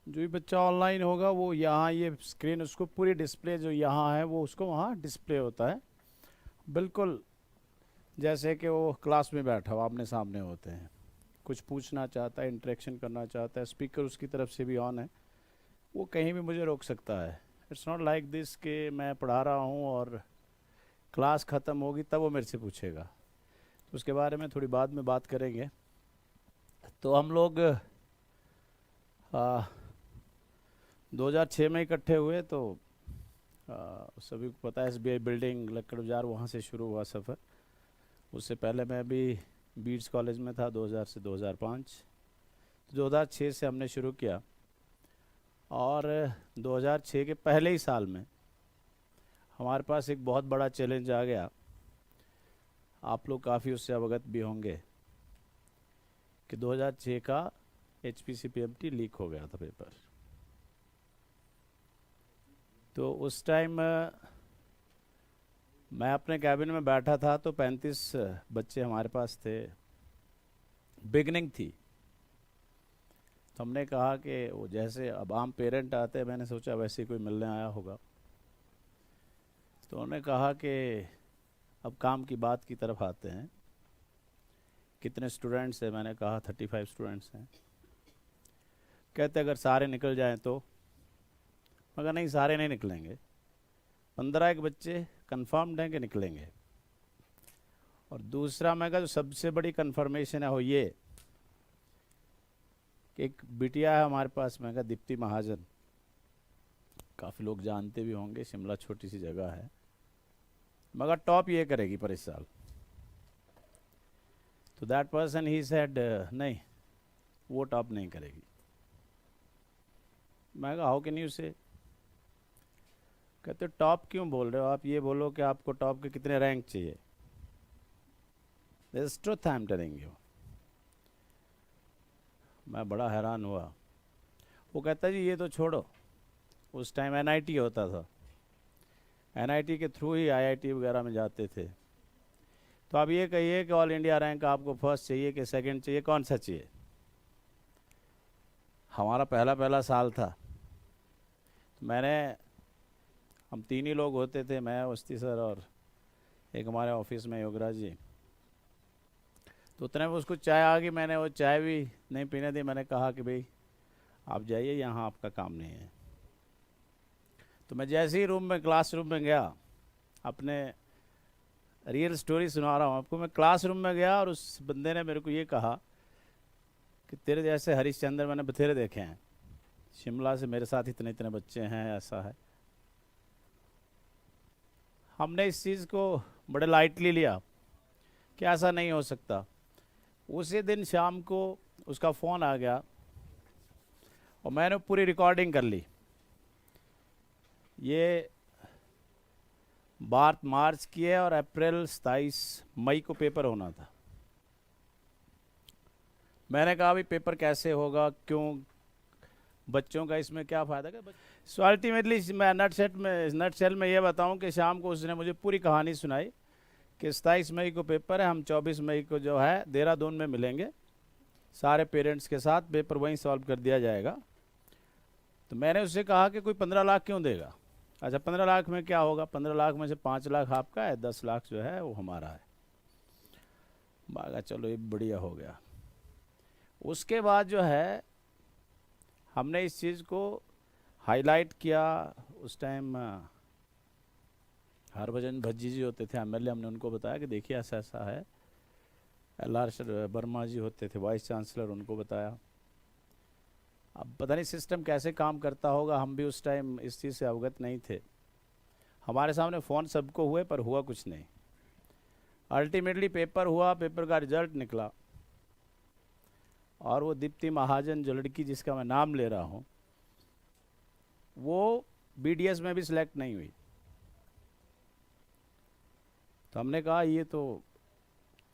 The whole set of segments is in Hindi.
जो भी बच्चा ऑनलाइन होगा वो यहाँ ये स्क्रीन उसको पूरी डिस्प्ले जो यहाँ है वो उसको वहाँ डिस्प्ले होता है, बिल्कुल जैसे कि वो क्लास में बैठा हो आमने सामने होते हैं। कुछ पूछना चाहता है, इंटरेक्शन करना चाहता है, स्पीकर उसकी तरफ से भी ऑन है, वो कहीं भी मुझे रोक सकता है। इट्स नॉट लाइक दिस कि मैं पढ़ा रहा हूँ और क्लास ख़त्म होगी तब वो मेरे से पूछेगा। तो उसके बारे में थोड़ी बाद में बात करेंगे। तो हम लोग 2006 में इकट्ठे हुए, तो सभी को पता है SBI बिल्डिंग लक्कड़ बाजार, वहाँ से शुरू हुआ सफ़र। उससे पहले मैं भी बीट्स कॉलेज में था 2000 से 2005। 2006 से हमने शुरू किया और 2006 के पहले ही साल में हमारे पास एक बहुत बड़ा चैलेंज आ गया। आप लोग काफ़ी उससे अवगत भी होंगे कि 2006 का HPC PMT लीक हो गया था पेपर। तो उस टाइम मैं अपने कैबिन में बैठा था, तो 35 बच्चे हमारे पास थे, बिगनिंग थी। तो हमने कहा कि वो जैसे अब आम पेरेंट आते हैं, मैंने सोचा वैसे ही कोई मिलने आया होगा। तो उन्होंने कहा कि अब काम की बात की तरफ आते हैं, कितने स्टूडेंट्स हैं? मैंने कहा 35 स्टूडेंट्स हैं। कहते अगर सारे निकल जाएं तो। मगर नहीं, सारे नहीं निकलेंगे, 15 एक बच्चे कंफर्म्ड हैं कि निकलेंगे। और दूसरा मैं कहा जो सबसे बड़ी कंफर्मेशन है वो ये कि एक बिटिया है हमारे पास, मैं कहा दीप्ति महाजन, काफ़ी लोग जानते भी होंगे, शिमला छोटी सी जगह है, मगर टॉप ये करेगी पर इस साल। तो दैट पर्सन ही सेड नहीं, वो टॉप नहीं करेगी। मैं कहा हाउ कैन यू से? कहते टॉप क्यों बोल रहे हो आप? ये बोलो कि आपको टॉप के कितने रैंक चाहिए। This truth I am telling you. मैं बड़ा हैरान हुआ। वो कहता जी ये तो छोड़ो, उस टाइम NIT होता था, NIT के थ्रू ही IIT वगैरह में जाते थे। तो आप ये कहिए कि ऑल इंडिया रैंक आपको फर्स्ट चाहिए कि सेकंड चाहिए, कौन सा चाहिए? हमारा पहला पहला साल था। तो हम 3 ही लोग होते थे, मैं, अवस्थी सर और एक हमारे ऑफिस में योगराज जी। तो उतने में उसको चाय आ गई, मैंने वो चाय भी नहीं पीने दी। मैंने कहा कि भाई आप जाइए, यहाँ आपका काम नहीं है। तो मैं जैसे ही क्लासरूम में गया, अपने रियल स्टोरी सुना रहा हूँ आपको, मैं क्लासरूम में गया और उस बंदे ने मेरे को ये कहा कि तेरे जैसे हरिश्चंद्र मैंने बथेरे देखे हैं, शिमला से मेरे साथ इतने इतने बच्चे हैं, ऐसा है। हमने इस चीज़ को बड़े लाइटली लिया कि ऐसा नहीं हो सकता। उसी दिन शाम को उसका फ़ोन आ गया और मैंने पूरी रिकॉर्डिंग कर ली। ये बात मार्च की है और अप्रैल 27 मई को पेपर होना था। मैंने कहा भाई पेपर कैसे होगा, क्यों, बच्चों का इसमें क्या फ़ायदा? सो अल्टीमेटली मैं नट सेल में ये बताऊं कि शाम को उसने मुझे पूरी कहानी सुनाई कि 27 मई को पेपर है, हम 24 मई को जो है देहरादून में मिलेंगे, सारे पेरेंट्स के साथ पेपर वहीं सॉल्व कर दिया जाएगा। तो मैंने उससे कहा कि कोई 15 लाख क्यों देगा? अच्छा 15 लाख में क्या होगा? 15 लाख में से 5 लाख आपका है, 10 लाख जो है वो हमारा है। बागा चलो ये बढ़िया हो गया। उसके बाद जो है हमने इस चीज़ को हाईलाइट किया। उस टाइम हरभजन भज्जी जी होते थे MLA, हमने उनको बताया कि देखिए ऐसा ऐसा है। LR वर्मा जी होते थे वाइस चांसलर, उनको बताया। अब पता नहीं सिस्टम कैसे काम करता होगा, हम भी उस टाइम इस चीज़ से अवगत नहीं थे। हमारे सामने फ़ोन सबको हुए पर हुआ कुछ नहीं। अल्टीमेटली पेपर हुआ, पेपर का रिजल्ट निकला और वो दीप्ति महाजन जो लड़की जिसका मैं नाम ले रहा हूँ, वो BDS में भी सिलेक्ट नहीं हुई। तो हमने कहा ये तो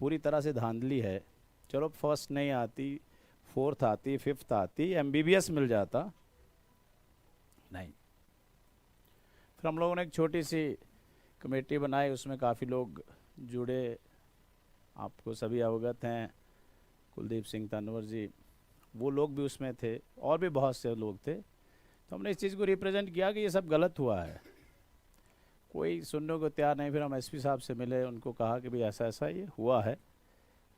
पूरी तरह से धांधली है। चलो फर्स्ट नहीं आती, फोर्थ आती, फिफ्थ आती, MBBS मिल जाता। नहीं। फिर हम लोगों ने एक छोटी सी कमेटी बनाई, उसमें काफ़ी लोग जुड़े, आपको सभी अवगत हैं, कुलदीप सिंह तनवर जी, वो लोग भी उसमें थे और भी बहुत से लोग थे। तो हमने इस चीज़ को रिप्रेजेंट किया कि ये सब गलत हुआ है। कोई सुनने को तैयार नहीं। फिर हम एसपी साहब से मिले, उनको कहा कि भाई ऐसा ऐसा ये हुआ है।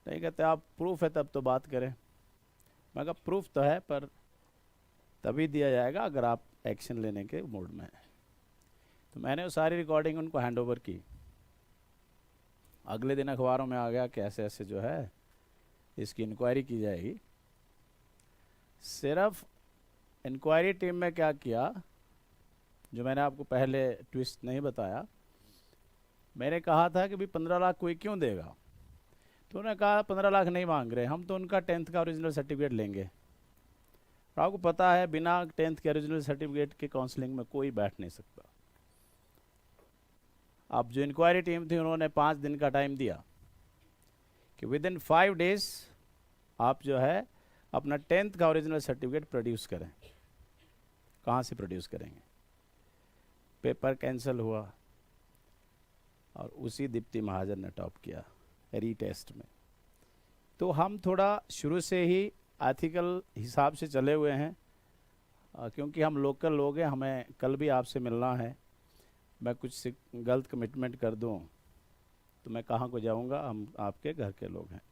नहीं, कहते आप प्रूफ है तब तो बात करें। मैं कहा प्रूफ तो है, पर तभी दिया जाएगा अगर आप एक्शन लेने के मूड में हैं। तो मैंने वो सारी रिकॉर्डिंग उनको हैंड ओवर की। अगले दिन अखबारों में आ गया कि ऐसे ऐसे जो है इसकी इंक्वायरी की जाएगी। सिर्फ इंक्वायरी टीम में क्या किया, जो मैंने आपको पहले ट्विस्ट नहीं बताया, मैंने कहा था कि भाई 15 लाख कोई क्यों देगा। तो उन्होंने कहा 15 लाख नहीं मांग रहे हम, तो उनका 10th का ओरिजिनल सर्टिफिकेट लेंगे। और आपको पता है बिना 10th के ओरिजिनल सर्टिफिकेट के काउंसलिंग में कोई बैठ नहीं सकता। अब जो इंक्वायरी टीम थी उन्होंने 5 दिन का टाइम दिया कि विदिन 5 डेज आप जो है अपना 10th का ओरिजिनल सर्टिफिकेट प्रोड्यूस करें। कहाँ से प्रोड्यूस करेंगे? पेपर कैंसिल हुआ और उसी दीप्ति महाजन ने टॉप किया रीटेस्ट में। तो हम थोड़ा शुरू से ही एथिकल हिसाब से चले हुए हैं, क्योंकि हम लोकल लोग हैं। हमें कल भी आपसे मिलना है। मैं कुछ गलत कमिटमेंट कर दूं तो मैं कहाँ को जाऊंगा? हम आपके घर के लोग हैं।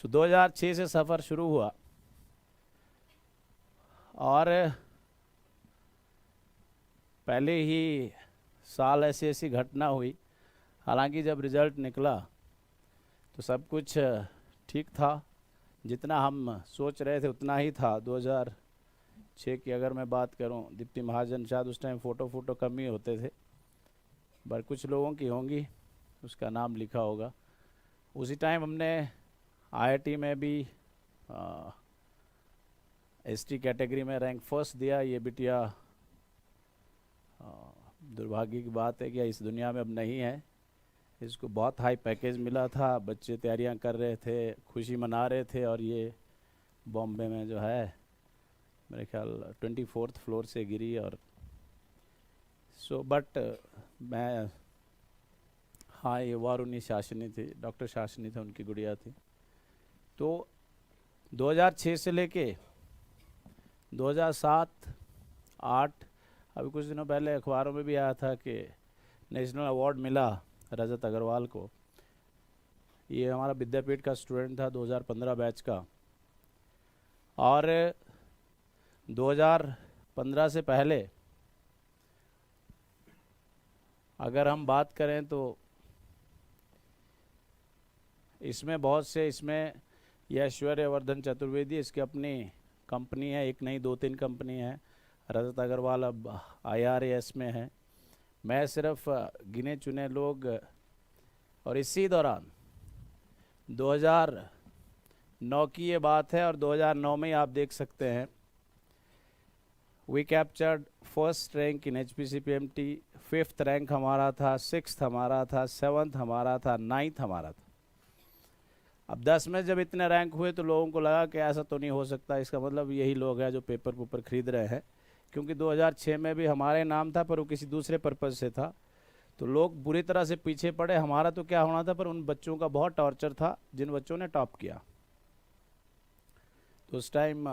2006 से सफ़र शुरू हुआ और पहले ही साल ऐसी ऐसी घटना हुई। हालांकि जब रिज़ल्ट निकला तो सब कुछ ठीक था, जितना हम सोच रहे थे उतना ही था। 2006 की अगर मैं बात करूं, दीप्ति महाजन शायद उस टाइम फ़ोटो कम ही होते थे, पर कुछ लोगों की होंगी, उसका नाम लिखा होगा। उसी टाइम हमने आईआईटी में भी एसटी कैटेगरी में रैंक फर्स्ट दिया। ये बिटिया दुर्भाग्य की बात है कि इस दुनिया में अब नहीं है। इसको बहुत हाई पैकेज मिला था, बच्चे तैयारियां कर रहे थे, खुशी मना रहे थे, और ये बॉम्बे में जो है मेरे ख्याल 24th फ्लोर से गिरी। और बट मैं, हाँ, ये वारुणी शासनी थी, डॉक्टर शासनी थे, उनकी गुड़िया थी। तो 2006 से लेके 2007-8, अभी कुछ दिनों पहले अखबारों में भी आया था कि नेशनल अवार्ड मिला रजत अग्रवाल को। ये हमारा विद्यापीठ का स्टूडेंट था, 2015 बैच का। और 2015 से पहले अगर हम बात करें तो इसमें बहुत से, इसमें यह ऐश्वर्यवर्धन चतुर्वेदी, इसकी अपनी कंपनी है, एक नहीं 2-3 कंपनी है। रजत अग्रवाल अब IRAS में है। मैं सिर्फ गिने चुने लोग। और इसी दौरान 2009 की ये बात है, और 2009 में आप देख सकते हैं we captured first rank in HPC PMT। 5th rank हमारा था, 6th हमारा था, 7th हमारा था, 9th हमारा था। अब 10 में जब इतने रैंक हुए तो लोगों को लगा कि ऐसा तो नहीं हो सकता, इसका मतलब यही लोग हैं जो पेपर खरीद रहे हैं। क्योंकि 2006 में भी हमारे नाम था, पर वो किसी दूसरे पर्पज़ से था, तो लोग बुरी तरह से पीछे पड़े। हमारा तो क्या होना था, पर उन बच्चों का बहुत टॉर्चर था जिन बच्चों ने टॉप किया। तो उस टाइम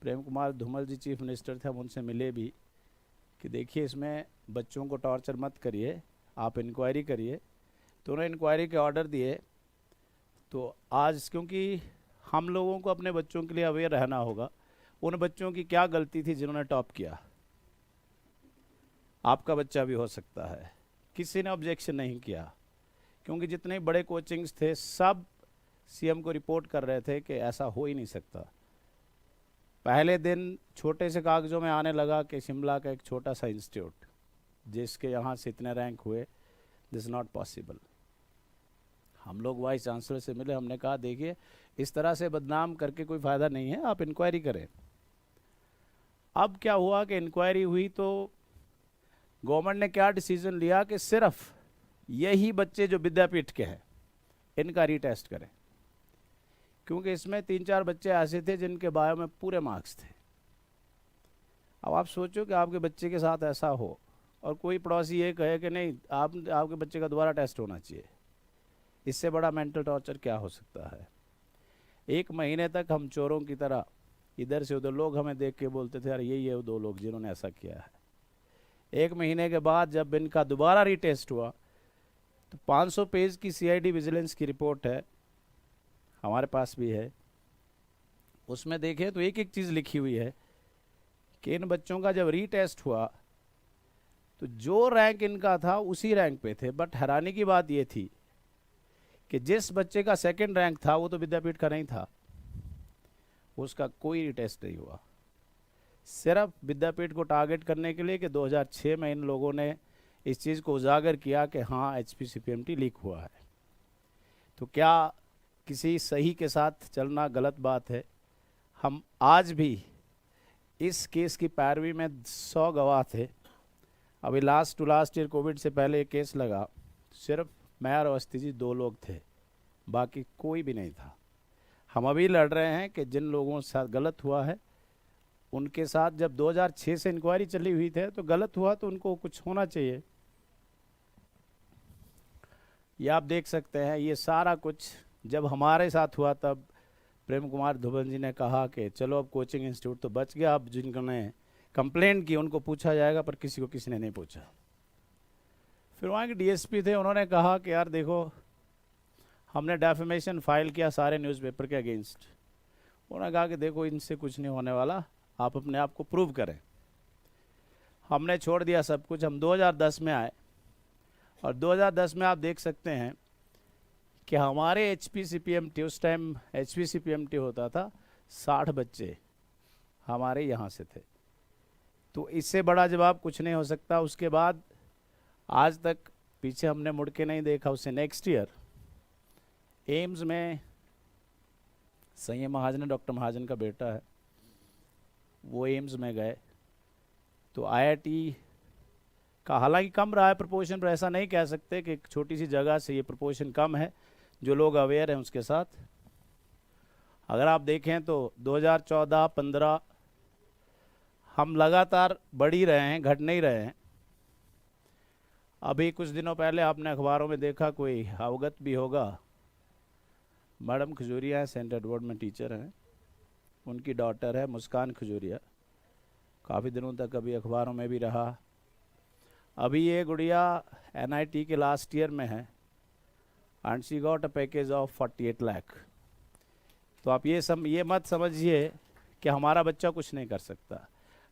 प्रेम कुमार धूमल जी चीफ मिनिस्टर थे, हम उनसे मिले भी कि देखिए इसमें बच्चों को टॉर्चर मत करिए, आप इंक्वायरी करिए। तो उन्होंने इंक्वायरी के ऑर्डर दिए। तो आज क्योंकि हम लोगों को अपने बच्चों के लिए अवेयर रहना होगा, उन बच्चों की क्या गलती थी जिन्होंने टॉप किया। आपका बच्चा भी हो सकता है। किसी ने ऑब्जेक्शन नहीं किया, क्योंकि जितने बड़े कोचिंग्स थे सब CM को रिपोर्ट कर रहे थे कि ऐसा हो ही नहीं सकता। पहले दिन छोटे से कागजों में आने लगा कि शिमला का एक छोटा सा इंस्टीट्यूट जिसके यहाँ से इतने रैंक हुए, दिस नॉट पॉसिबल। हम लोग वाइस चांसलर से मिले, हमने कहा देखिए इस तरह से बदनाम करके कोई फ़ायदा नहीं है, आप इंक्वायरी करें। अब क्या हुआ कि इंक्वायरी हुई तो गवर्नमेंट ने क्या डिसीजन लिया कि सिर्फ यही बच्चे जो विद्यापीठ के हैं इनका रीटेस्ट करें। क्योंकि इसमें 3-4 बच्चे ऐसे थे जिनके बायो में पूरे मार्क्स थे। अब आप सोचो कि आपके बच्चे के साथ ऐसा हो और कोई पड़ोसी ये कहे कि नहीं आपके बच्चे का दोबारा टेस्ट होना चाहिए, इससे बड़ा मेंटल टॉर्चर क्या हो सकता है। 1 महीने तक हम चोरों की तरह इधर से उधर, लोग हमें देख के बोलते थे यार यही है वो 2 लोग जिन्होंने ऐसा किया है। 1 महीने के बाद जब इनका दोबारा रीटेस्ट हुआ तो 500 पेज की सीआईडी विजिलेंस की रिपोर्ट है, हमारे पास भी है। उसमें देखें तो एक एक चीज़ लिखी हुई है कि इन बच्चों का जब रीटेस्ट हुआ तो जो रैंक इनका था उसी रैंक पे थे। बट हैरानी की बात ये थी कि जिस बच्चे का 2nd रैंक था वो तो विद्यापीठ का नहीं था, उसका कोई रीटेस्ट नहीं हुआ, सिर्फ विद्यापीठ को टारगेट करने के लिए कि 2006 में इन लोगों ने इस चीज़ को उजागर किया कि हाँ HPCPMT लीक हुआ है। तो क्या किसी सही के साथ चलना गलत बात है? हम आज भी इस केस की पैरवी में 100 गवाह थे। अभी last to last year COVID से पहले एक केस लगा, सिर्फ मैं और अवस्थी जी 2 लोग थे, बाकी कोई भी नहीं था। हम अभी लड़ रहे हैं कि जिन लोगों के साथ गलत हुआ है उनके साथ, जब 2006 से इंक्वायरी चली हुई थी तो गलत हुआ तो उनको कुछ होना चाहिए। ये आप देख सकते हैं, ये सारा कुछ जब हमारे साथ हुआ तब प्रेम कुमार धुबन जी ने कहा कि चलो अब कोचिंग इंस्टीट्यूट तो बच गया, अब जिन्होंने कंप्लेंट की उनको पूछा जाएगा, पर किसी को किसी ने नहीं पूछा। फिर वहाँ के डीएसपी थे, उन्होंने कहा कि यार देखो हमने डेफेमेशन फाइल किया सारे न्यूज़पेपर के अगेंस्ट। उन्होंने कहा कि देखो इनसे कुछ नहीं होने वाला, आप अपने आप को प्रूव करें। हमने छोड़ दिया सब कुछ, हम 2010 में आए और 2010 में आप देख सकते हैं कि हमारे HPCPMT, उस टाइम HPCPMT होता था, 60 बच्चे हमारे यहाँ से थे। तो इससे बड़ा जवाब कुछ नहीं हो सकता। उसके बाद आज तक पीछे हमने मुड़ के नहीं देखा। उससे नेक्स्ट ईयर एम्स में संयम महाजन, डॉक्टर महाजन का बेटा है, वो एम्स में गए तो IIT का हालांकि कम रहा है प्रपोर्शन, पर ऐसा नहीं कह सकते कि एक छोटी सी जगह से ये प्रपोर्शन कम है। जो लोग अवेयर हैं उसके साथ अगर आप देखें तो 2014-15 हम लगातार बढ़ ही रहे हैं, घट नहीं रहे हैं। अभी कुछ दिनों पहले आपने अखबारों में देखा, कोई अवगत भी होगा, मैडम खजूरिया हैं, सेंट एडवर्ड में टीचर हैं, उनकी डॉटर है मुस्कान खजूरिया, काफ़ी दिनों तक अभी अखबारों में भी रहा। अभी ये गुड़िया NIT के लास्ट ईयर में है and she got a package of 48 lakh. तो आप ये मत समझिए कि हमारा बच्चा कुछ नहीं कर सकता।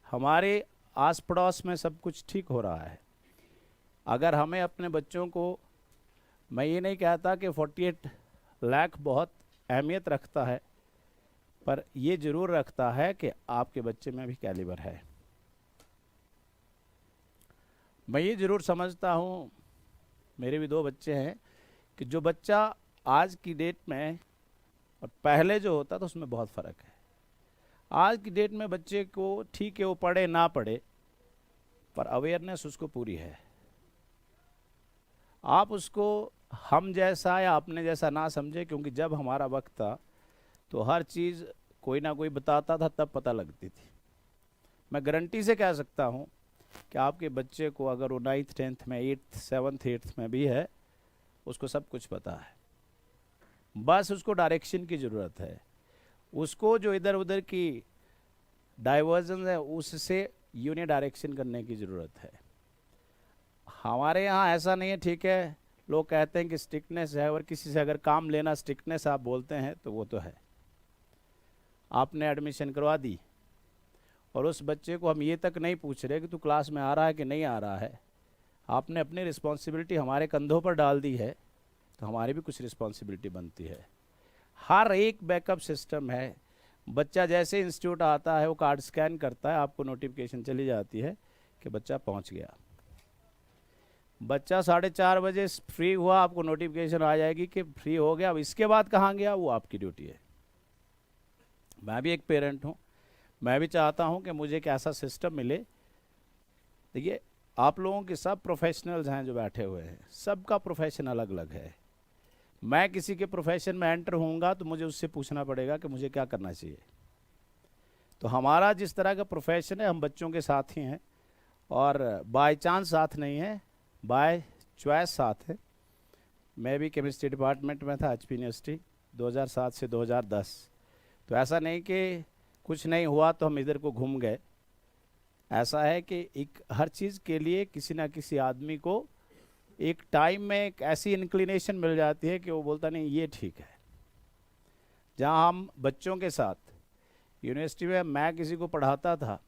हमारे आस पड़ोस में सब कुछ ठीक हो रहा है। अगर हमें अपने बच्चों को, मैं ये नहीं कहता कि 48 लाख बहुत अहमियत रखता है, पर ये ज़रूर रखता है कि आपके बच्चे में भी कैलिबर है। मैं ये ज़रूर समझता हूँ, मेरे भी 2 बच्चे हैं, कि जो बच्चा आज की डेट में और पहले जो होता था उसमें बहुत फ़र्क है। आज की डेट में बच्चे को ठीक है वो पढ़े ना पढ़े, पर अवेयरनेस उसको पूरी है। आप उसको हम जैसा या अपने जैसा ना समझे, क्योंकि जब हमारा वक्त था तो हर चीज़ कोई ना कोई बताता था, तब पता लगती थी। मैं गारंटी से कह सकता हूँ कि आपके बच्चे को अगर वो 9th 10th में 8th 7th 8th में भी है, उसको सब कुछ पता है, बस उसको डायरेक्शन की ज़रूरत है। उसको जो इधर उधर की डाइवर्जन है उससे यूनिट डायरेक्शन करने की ज़रूरत है। हमारे यहाँ ऐसा नहीं है, ठीक है, लोग कहते हैं कि स्ट्रिक्टनेस है, और किसी से अगर काम लेना स्ट्रिक्टनेस आप बोलते हैं तो वो तो है। आपने एडमिशन करवा दी और उस बच्चे को हम ये तक नहीं पूछ रहे कि तू क्लास में आ रहा है कि नहीं आ रहा है, आपने अपनी रिस्पॉन्सिबिलिटी हमारे कंधों पर डाल दी है, तो हमारी भी कुछ रिस्पॉन्सिबिलिटी बनती है। हर एक बैकअप सिस्टम है। बच्चा जैसे इंस्टीट्यूट आता है वो कार्ड स्कैन करता है, आपको नोटिफिकेशन चली जाती है कि बच्चा पहुंच गया। बच्चा 4:30 बजे फ्री हुआ, आपको नोटिफिकेशन आ जाएगी कि फ्री हो गया। अब इसके बाद कहाँ गया वो आपकी ड्यूटी है। मैं भी एक पेरेंट हूँ, मैं भी चाहता हूँ कि मुझे एक ऐसा सिस्टम मिले। देखिए आप लोगों के सब प्रोफेशनल्स हैं जो बैठे हुए हैं, सबका प्रोफेशन अलग अलग है। मैं किसी के प्रोफेशन में एंटर होऊंगा तो मुझे उससे पूछना पड़ेगा कि मुझे क्या करना चाहिए। तो हमारा जिस तरह का प्रोफेशन है, हम बच्चों के साथ ही हैं और बाय चांस साथ नहीं है, बाय चॉइस साथ है। मैं भी केमिस्ट्री डिपार्टमेंट में था HP यूनिवर्सिटी, 2007 से 2010। तो ऐसा नहीं कि कुछ नहीं हुआ तो हम इधर को घूम गए। ऐसा है कि एक हर चीज़ के लिए किसी ना किसी आदमी को एक टाइम में एक ऐसी इंक्लिनेशन मिल जाती है कि वो बोलता नहीं ये ठीक है। जहाँ हम बच्चों के साथ यूनिवर्सिटी में मैं किसी को पढ़ाता था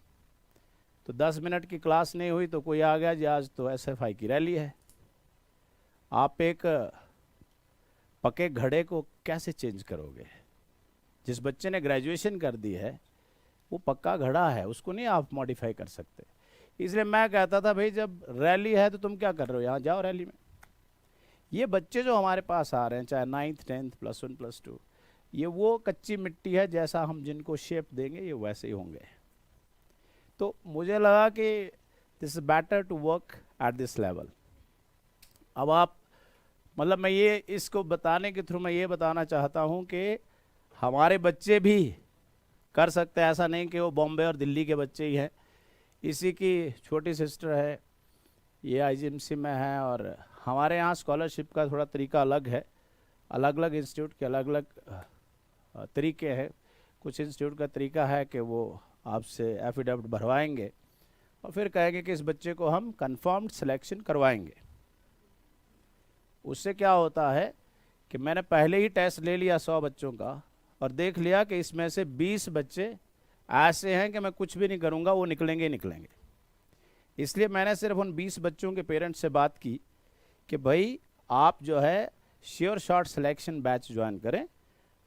तो 10 मिनट की क्लास नहीं हुई तो कोई आ गया जी आज तो SFI की रैली है। आप एक पके घड़े को कैसे चेंज करोगे? जिस बच्चे ने ग्रेजुएशन कर दी है वो पक्का घड़ा है, उसको नहीं आप मॉडिफाई कर सकते। इसलिए मैं कहता था भाई जब रैली है तो तुम क्या कर रहे हो, यहाँ जाओ रैली में। ये बच्चे जो हमारे पास आ रहे हैं चाहे 9th 10th +1 +2, ये वो कच्ची मिट्टी है, जैसा हम जिनको शेप देंगे ये वैसे ही होंगे। तो मुझे लगा कि this is better to work at this level. अब आप मतलब मैं ये इसको बताने के थ्रू मैं ये बताना चाहता हूँ कि हमारे बच्चे भी कर सकते हैं, ऐसा नहीं कि वो बॉम्बे और दिल्ली के बच्चे ही हैं। इसी की छोटी सिस्टर है, ये IGMC में है। और हमारे यहाँ स्कॉलरशिप का थोड़ा तरीका अलग है, अलग अलग इंस्टीट्यूट के अलग अलग तरीके हैं। कुछ इंस्टीट्यूट का तरीका है कि वो आपसे एफिडेविट भरवाएंगे और फिर कहेंगे कि इस बच्चे को हम कंफर्म्ड सिलेक्शन करवाएंगे। उससे क्या होता है कि मैंने पहले ही टेस्ट ले लिया 100 बच्चों का और देख लिया कि इसमें से 20 बच्चे ऐसे हैं कि मैं कुछ भी नहीं करूंगा वो निकलेंगे ही निकलेंगे। इसलिए मैंने सिर्फ उन 20 बच्चों के पेरेंट्स से बात की कि भाई आप जो है sure shot selection batch join करें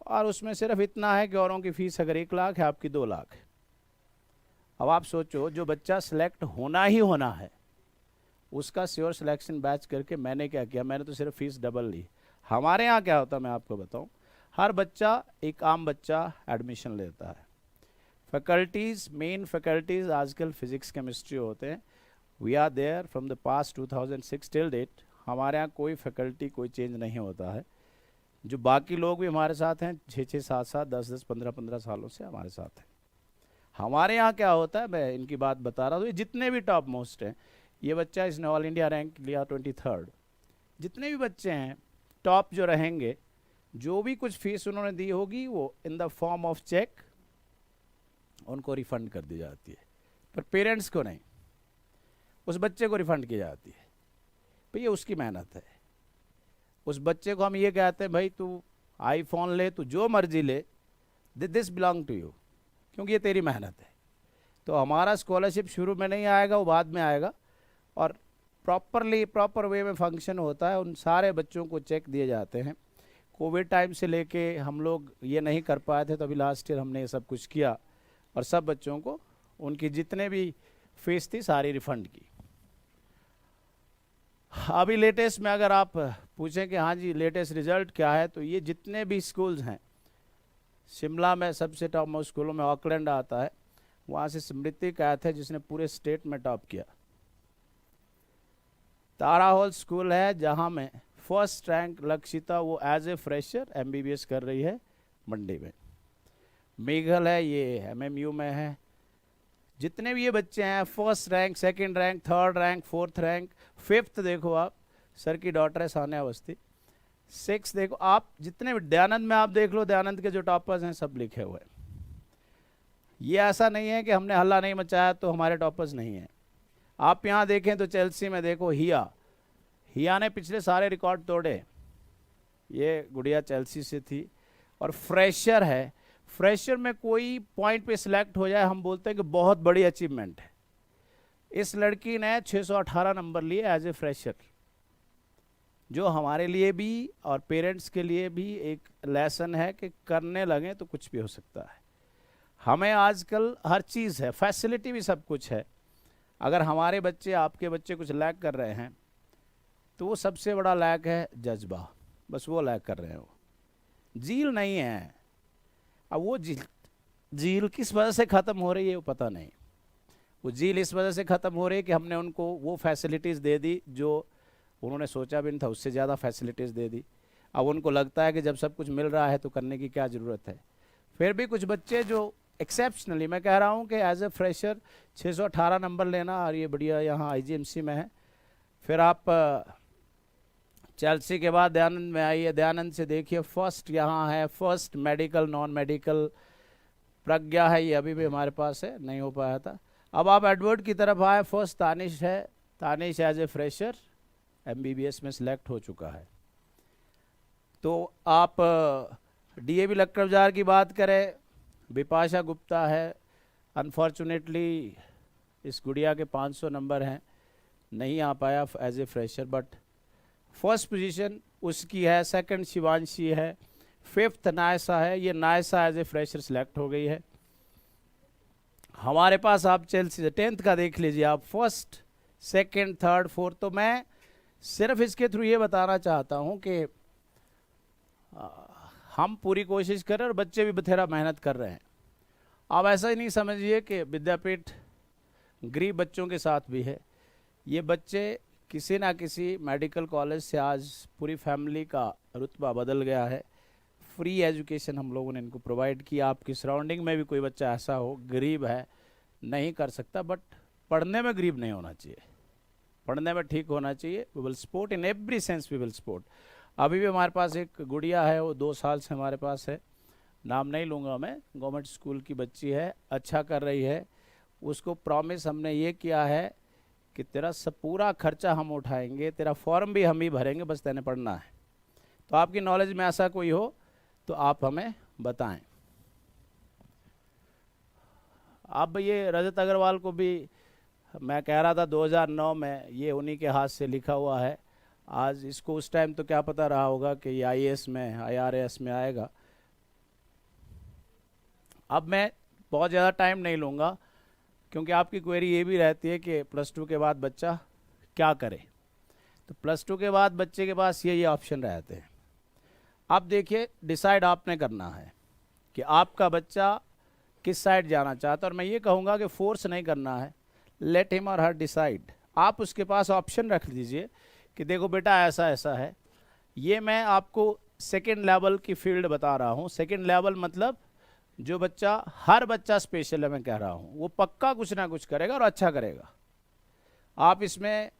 और उसमें सिर्फ इतना है कि औरों की फ़ीस अगर 1 लाख है आपकी 2 लाख है। अब आप सोचो जो बच्चा सिलेक्ट होना ही होना है उसका श्योर सिलेक्शन बैच करके मैंने क्या किया, मैंने तो सिर्फ फ़ीस डबल ली। हमारे यहाँ क्या होता है मैं आपको बताऊँ, हर बच्चा एक आम बच्चा एडमिशन लेता है। फैकल्टीज़ मेन फैकल्टीज़ आजकल फिज़िक्स केमिस्ट्री होते हैं। We are there from the past 2006 till date. हमारे यहाँ कोई फैकल्टी कोई चेंज नहीं होता है। जो बाकी लोग भी हमारे साथ हैं 6-6 7-7 10-10 15-15 सालों से हमारे साथ हैं। हमारे यहाँ क्या होता है, मैं इनकी बात बता रहा हूँ, ये जितने भी टॉप मोस्ट हैं, ये बच्चा इसने ऑल इंडिया रैंक लिया 23rd। जितने भी बच्चे हैं टॉप जो रहेंगे, जो भी कुछ फीस उन्होंने दी होगी वो in the form of cheque उनको रिफंड कर दी जाती है, पर पेरेंट्स को नहीं, उस बच्चे को रिफंड की जाती है। तो ये उसकी मेहनत है। उस बच्चे को हम ये कहते हैं भाई तू आईफोन ले, तू जो मर्जी ले, दिस बिलोंग टू यू, क्योंकि ये तेरी मेहनत है। तो हमारा स्कॉलरशिप शुरू में नहीं आएगा, वो बाद में आएगा और प्रॉपर वे में फंक्शन होता है। उन सारे बच्चों को चेक दिए जाते हैं। कोविड टाइम से लेके हम लोग ये नहीं कर पाए थे, तो अभी लास्ट ईयर हमने ये सब कुछ किया और सब बच्चों को उनकी जितने भी फीस थी सारी रिफंड की। अभी लेटेस्ट में अगर आप पूछें कि हाँ जी लेटेस्ट रिजल्ट क्या है, तो ये जितने भी स्कूल्स हैं, शिमला में सबसे टॉप मोस्ट स्कूलों में ऑकलैंड आता है, वहाँ से स्मृति कैथ है जिसने पूरे स्टेट में टॉप किया। तारा हॉल स्कूल है जहाँ में फर्स्ट रैंक लक्षिता, वो एज ए फ्रेशर MBBS कर रही है मंडी में। मेघल है, ये MMU में है। जितने भी ये बच्चे हैं first rank, second rank, third rank, fourth rank, fifth देखो आप, सर की डॉटर है सान्या अवस्थी, 6 देखो आप, जितने भी दयानंद में आप देख लो, दयानंद के जो टॉपर्स हैं सब लिखे हुए हैं। ये ऐसा नहीं है कि हमने हल्ला नहीं मचाया तो हमारे टॉपर्स नहीं हैं। आप यहाँ देखें तो चेल्सी में देखो हिया ने पिछले सारे रिकॉर्ड तोड़े। ये गुड़िया चेल्सी से थी और फ्रेशर है। फ्रेशर में कोई पॉइंट पे सिलेक्ट हो जाए हम बोलते हैं कि बहुत बड़ी अचीवमेंट है। इस लड़की ने 618 नंबर लिए एज ए फ्रेशर, जो हमारे लिए भी और पेरेंट्स के लिए भी एक लेसन है कि करने लगे तो कुछ भी हो सकता है। हमें आजकल हर चीज़ है, फैसिलिटी भी सब कुछ है। अगर हमारे बच्चे आपके बच्चे कुछ लैक कर रहे हैं तो वो सबसे बड़ा लैक है जज्बा, बस वो लैक कर रहे हैं, वो झील नहीं है। अब वो झील किस वजह से ख़त्म हो रही है वो पता नहीं। वो झील इस वजह से ख़त्म हो रही है कि हमने उनको वो फैसिलिटीज़ दे दी जो उन्होंने सोचा भी नहीं था, उससे ज़्यादा फैसिलिटीज़ दे दी। अब उनको लगता है कि जब सब कुछ मिल रहा है तो करने की क्या ज़रूरत है। फिर भी कुछ बच्चे जो एक्सेप्शनली, मैं कह रहा हूँ कि एज ए फ्रेशर 618 नंबर लेना, और ये बढ़िया यहाँ IGMC में है। फिर आप चेल्सी के बाद दयानंद में आइए, दयानंद से देखिए फर्स्ट यहाँ है, फर्स्ट मेडिकल नॉन मेडिकल प्रज्ञा है, ये अभी भी हमारे पास है, नहीं हो पाया था। अब आप एडवर्ड की तरफ आए, फर्स्ट तानिश है, Tanish as a fresher MBBS में सिलेक्ट हो चुका है। तो आप डीएवी लक्कड़ बाजार की बात करें, बिपाशा गुप्ता है, अनफॉर्चुनेटली इस गुड़िया के 500 नंबर हैं, नहीं आ पाया as a fresher, but first position उसकी है, सेकंड शिवांशी है, फिफ्थ नायसा है, ये Naysa as a fresher select हो गई है। हमारे पास आप चेल्सी 10th का देख लीजिए आप, फर्स्ट सेकंड थर्ड फोर्थ। तो मैं सिर्फ इसके थ्रू ये बताना चाहता हूँ कि हम पूरी कोशिश कर रहे हैं और बच्चे भी बथेरा मेहनत कर रहे हैं। आप ऐसा ही नहीं समझिए कि विद्यापीठ गरीब बच्चों के साथ भी है, ये बच्चे किसी ना किसी मेडिकल कॉलेज से आज पूरी फैमिली का रुतबा बदल गया है। फ्री एजुकेशन हम लोगों ने इनको प्रोवाइड किया। आपकी सराउंडिंग में भी कोई बच्चा ऐसा हो, गरीब है, नहीं कर सकता, बट पढ़ने में गरीब नहीं होना चाहिए, पढ़ने में ठीक होना चाहिए। We will support in every sense, we will support. अभी भी हमारे पास एक गुड़िया है, वो 2 साल से हमारे पास है, नाम नहीं लूँगा मैं, गवर्नमेंट स्कूल की बच्ची है, अच्छा कर रही है। उसको प्रॉमिस हमने ये किया है कि तेरा सब पूरा खर्चा हम उठाएंगे, तेरा फॉर्म भी हम ही भरेंगे, बस तेने पढ़ना है। तो आपकी नॉलेज में ऐसा कोई हो तो आप हमें बताएं। अब ये रजत अग्रवाल को भी मैं कह रहा था 2009 में, ये उन्हीं के हाथ से लिखा हुआ है। आज इसको उस टाइम तो क्या पता रहा होगा कि ये आईएएस में, आईआरएस में आएगा। अब मैं बहुत ज़्यादा टाइम नहीं लूँगा, क्योंकि आपकी क्वेरी ये भी रहती है कि +2 के बाद बच्चा क्या करे। तो +2 के बाद बच्चे के पास ये ऑप्शन रहते हैं। अब देखिए, डिसाइड आपने करना है कि आपका बच्चा किस साइड जाना चाहता है, और मैं ये कहूँगा कि फोर्स नहीं करना है, लेट हिम और हर डिसाइड। आप उसके पास ऑप्शन रख दीजिए कि देखो बेटा ऐसा ऐसा है। ये मैं आपको सेकेंड लेवल की फील्ड बता रहा हूँ। सेकेंड लेवल मतलब जो बच्चा, हर बच्चा स्पेशल है, मैं कह रहा हूँ, वो पक्का कुछ ना कुछ करेगा और अच्छा करेगा। आप इसमें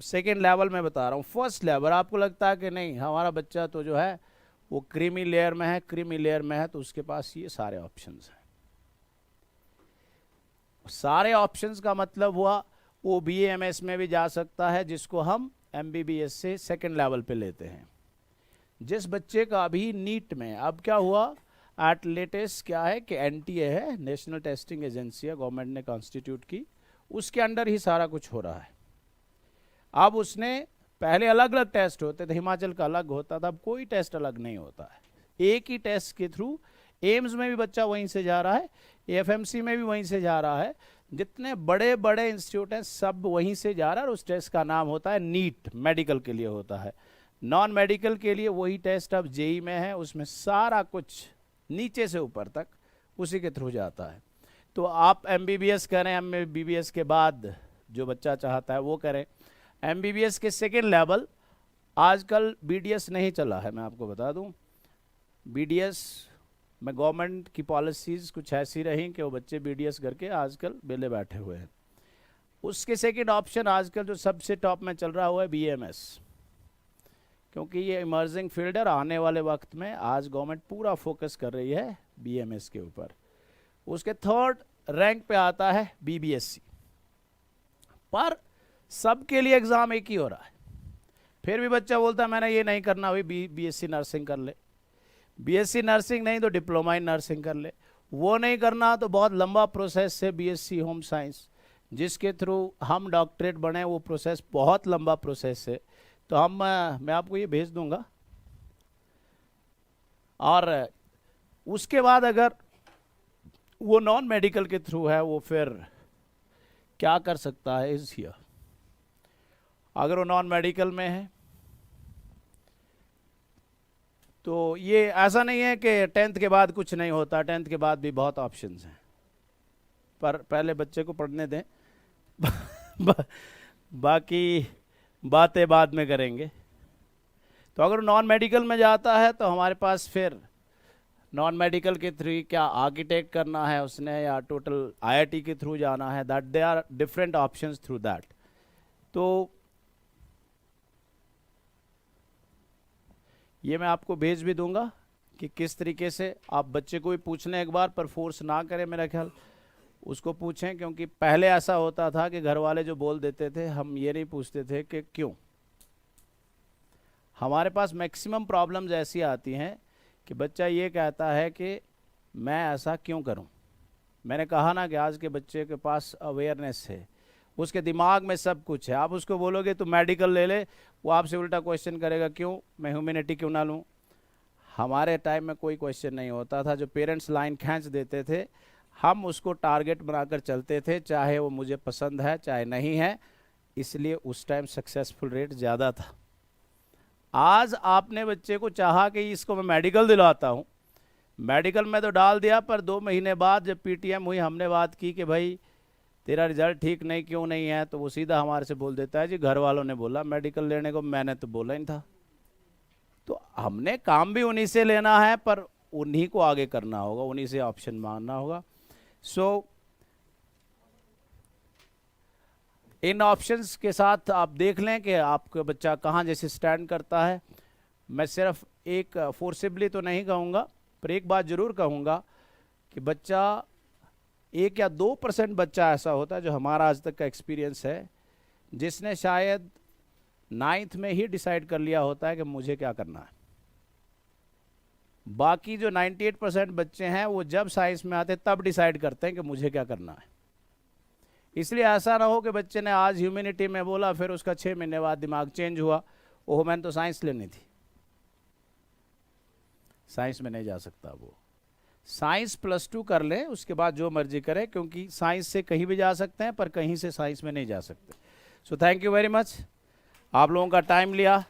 सेकेंड लेवल में बता रहा हूँ। फर्स्ट लेवल आपको लगता है कि नहीं हमारा बच्चा तो जो है वो क्रीमी लेयर में है, क्रीमी लेयर में है, तो उसके पास ये सारे ऑप्शंस हैं। सारे ऑप्शंस का मतलब हुआ वो बीएमएस में भी जा सकता है, जिसको हम एमबीबीएस से सेकेंड लेवल पे लेते हैं। जिस बच्चे का अभी नीट में, अब क्या हुआ एट लेटेस्ट क्या है कि एनटीए है, नेशनल टेस्टिंग एजेंसी है, गवर्नमेंट ने कॉन्स्टिट्यूट की, उसके अंडर ही सारा कुछ हो रहा है। अब उसने, पहले अलग अलग टेस्ट होते थे, हिमाचल का अलग होता था, अब कोई टेस्ट अलग नहीं होता है, एक ही टेस्ट के थ्रू। एम्स में भी बच्चा वहीं से जा रहा है, एएफएमसी में भी वहीं से जा रहा है, जितने बड़े बड़े इंस्टीट्यूट हैं सब वहीं से जा रहा है। और उस टेस्ट का नाम होता है नीट, मेडिकल के लिए होता है। नॉन मेडिकल के लिए वही टेस्ट अब जेई में है, उसमें सारा कुछ नीचे से ऊपर तक उसी के थ्रू जाता है। तो आप एमबीबीएस करें, एमबीबीएस के बाद जो बच्चा चाहता है वो करें। एमबीबीएस के सेकेंड लेवल, आजकल बीडीएस नहीं चला है, मैं आपको बता दूं। बीडीएस में गवर्नमेंट की पॉलिसीज़ कुछ ऐसी रही कि वो बच्चे बीडीएस करके आजकल बेले बैठे हुए हैं। उसके सेकेंड ऑप्शन आजकल जो सबसे टॉप में चल रहा हुआ है बीएमएस, क्योंकि ये इमर्जिंग फील्ड है। आने वाले वक्त में आज गवर्नमेंट पूरा फोकस कर रही है बीएमएस के ऊपर। उसके थर्ड रैंक पे आता है बीबीएससी, पर सबके लिए एग्ज़ाम एक ही हो रहा है। फिर भी बच्चा बोलता है मैंने ये नहीं करना, भाई बीएससी नर्सिंग कर ले, बीएससी नर्सिंग नहीं तो डिप्लोमा इन नर्सिंग कर ले, वो नहीं करना तो बहुत लंबा प्रोसेस है बीएससी होम साइंस, जिसके थ्रू हम डॉक्टरेट बने, वो प्रोसेस बहुत लंबा प्रोसेस है। तो मैं आपको ये भेज दूंगा। और उसके बाद अगर वो नॉन मेडिकल के थ्रू है, वो फिर क्या कर सकता है इस ईयर। अगर वो नॉन मेडिकल में है तो ये ऐसा नहीं है कि 10th के बाद कुछ नहीं होता, 10th के बाद भी बहुत ऑप्शंस हैं, पर पहले बच्चे को पढ़ने दें बाकी बातें बाद में करेंगे। तो अगर नॉन मेडिकल में जाता है तो हमारे पास फिर नॉन मेडिकल के थ्रू क्या आर्किटेक्ट करना है उसने, या टोटल आईआईटी के थ्रू जाना है, that they are different options through that. तो ये मैं आपको भेज भी दूंगा कि किस तरीके से आप बच्चे को भी पूछ लें एक बार, पर फोर्स ना करें मेरा ख्याल, उसको पूछें। क्योंकि पहले ऐसा होता था कि घर वाले जो बोल देते थे हम ये नहीं पूछते थे कि क्यों। हमारे पास मैक्सिमम प्रॉब्लम्स ऐसी आती हैं कि बच्चा ये कहता है कि मैं ऐसा क्यों करूं। मैंने कहा ना कि आज के बच्चे के पास अवेयरनेस है, उसके दिमाग में सब कुछ है। आप उसको बोलोगे तो मेडिकल ले ले, वो आपसे उल्टा क्वेश्चन करेगा क्यों, मैं ह्यूमैनिटी क्यों ना लूं। हमारे टाइम में कोई क्वेश्चन नहीं होता था, जो पेरेंट्स लाइन खींच देते थे हम उसको टारगेट बनाकर चलते थे, चाहे वो मुझे पसंद है चाहे नहीं है, इसलिए उस टाइम सक्सेसफुल रेट ज़्यादा था। आज आपने बच्चे को चाहा कि इसको मैं मेडिकल दिलाता हूँ, मेडिकल में तो डाल दिया, पर 2 महीने बाद जब पीटीएम हुई हमने बात की कि भाई तेरा रिजल्ट ठीक नहीं क्यों नहीं है, तो वो सीधा हमारे से बोल देता है जी घर वालों ने बोला मेडिकल लेने को, मैंने तो बोला ही था। तो हमने काम भी उन्हीं से लेना है, पर उन्हीं को आगे करना होगा, उन्हीं से ऑप्शन मांगना होगा। सो इन ऑप्शंस के साथ आप देख लें कि आपका बच्चा कहाँ जैसे स्टैंड करता है। मैं सिर्फ एक फोर्सिबली तो नहीं कहूँगा, पर एक बात ज़रूर कहूँगा कि बच्चा 1 या 2% बच्चा ऐसा होता है जो हमारा आज तक का एक्सपीरियंस है, जिसने शायद 9th में ही डिसाइड कर लिया होता है कि मुझे क्या करना है। बाकी जो 98% बच्चे हैं वो जब साइंस में आते तब डिसाइड करते हैं कि मुझे क्या करना है। इसलिए ऐसा ना हो कि बच्चे ने आज ह्यूमैनिटी में बोला फिर उसका 6 महीने बाद दिमाग चेंज हुआ, ओह मैंने तो साइंस लेनी थी। साइंस में नहीं जा सकता वो, साइंस +2 कर ले उसके बाद जो मर्जी करे, क्योंकि साइंस से कहीं भी जा सकते हैं पर कहीं से साइंस में नहीं जा सकते। So thank you very much, आप लोगों का टाइम लिया।